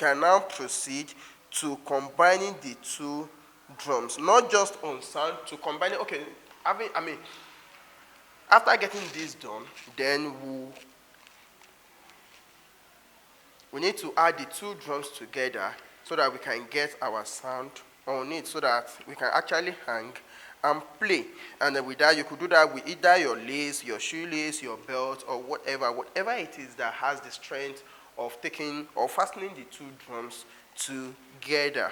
can now proceed to combining the two drums, not just on sound, to combining. Okay, after getting this done, then we need to add the two drums together so that we can get our sound on it, so that we can actually hang and play. And then with that, you could do that with either your lace, your shoelace, your belt, or whatever it is that has the strength of taking or fastening the two drums together.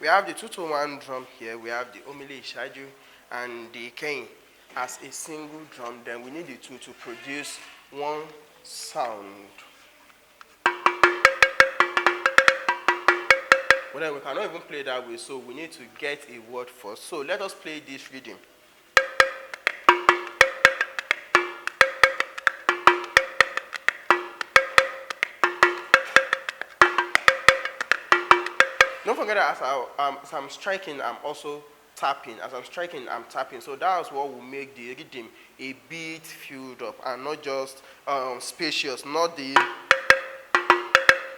We have the 2-to-1 drum here. We have the Omele, isaaju, and the cane as a single drum. Then we need the two to produce one sound. Well, then we cannot even play that way, so we need to get a word first. So let us play this rhythm. Don't forget that as I'm striking, I'm also tapping. As I'm striking, I'm tapping. So that's what will make the rhythm a bit filled up and not just spacious, not the.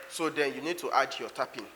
So then you need to add your tapping.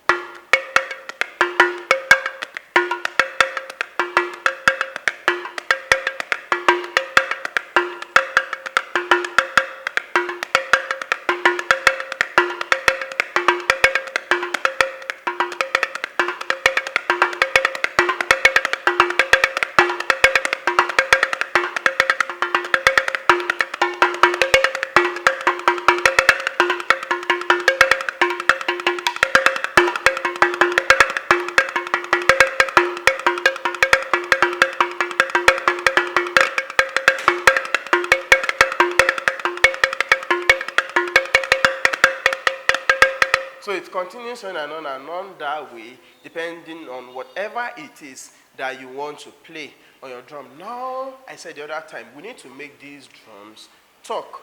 So it continues on and on that way, depending on whatever it is that you want to play on your drum. Now, I said the other time, we need to make these drums talk.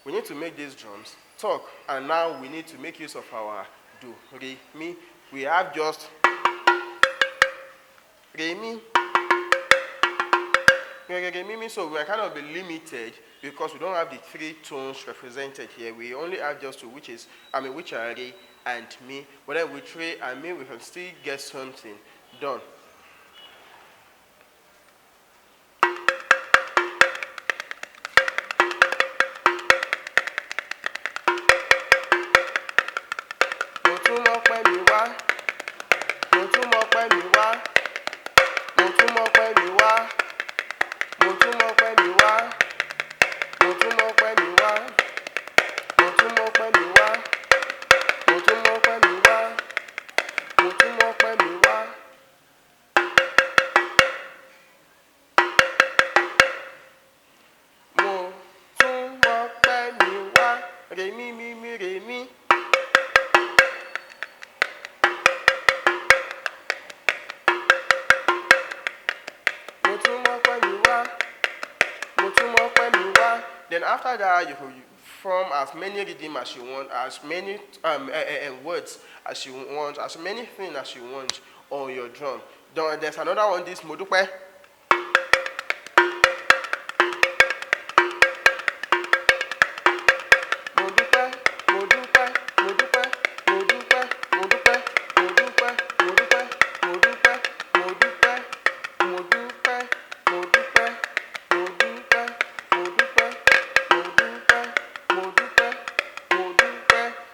We need to make these drums talk. And now we need to make use of our do, re, mi. We have just re, mi. So we are kind of be limited because we don't have the 3 tones represented here. We only have just 2, which are re and mi. But then with re and mi, we can still get something done. Re, mi, mi, mi, re, mi. Then after that, you can form as many rhythm as you want, as many words as you want, as many things as you want on your drum. Then there's another one, this modupe.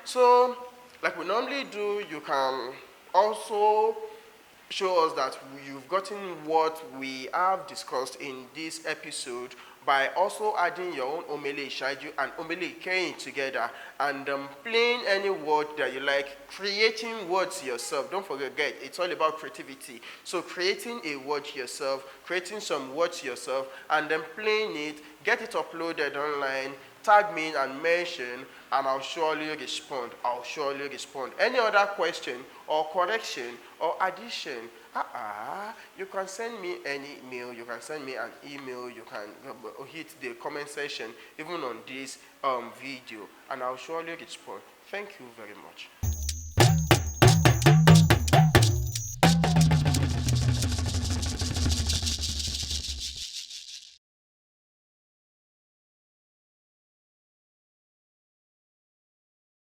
So, like we normally do, you can also show us that you've gotten what we have discussed in this episode by also adding your own Omele, isaaju, and Omele carrying together and playing any word that you like, creating words yourself. Don't forget, it's all about creativity. So creating a word yourself, creating some words yourself, and then playing it, get it uploaded online, tag me and mention, and I'll surely respond. Any other question or correction or addition, you can send me an email, you can send me an email, you can hit the comment section even on this video, and I'll surely respond. Thank you very much.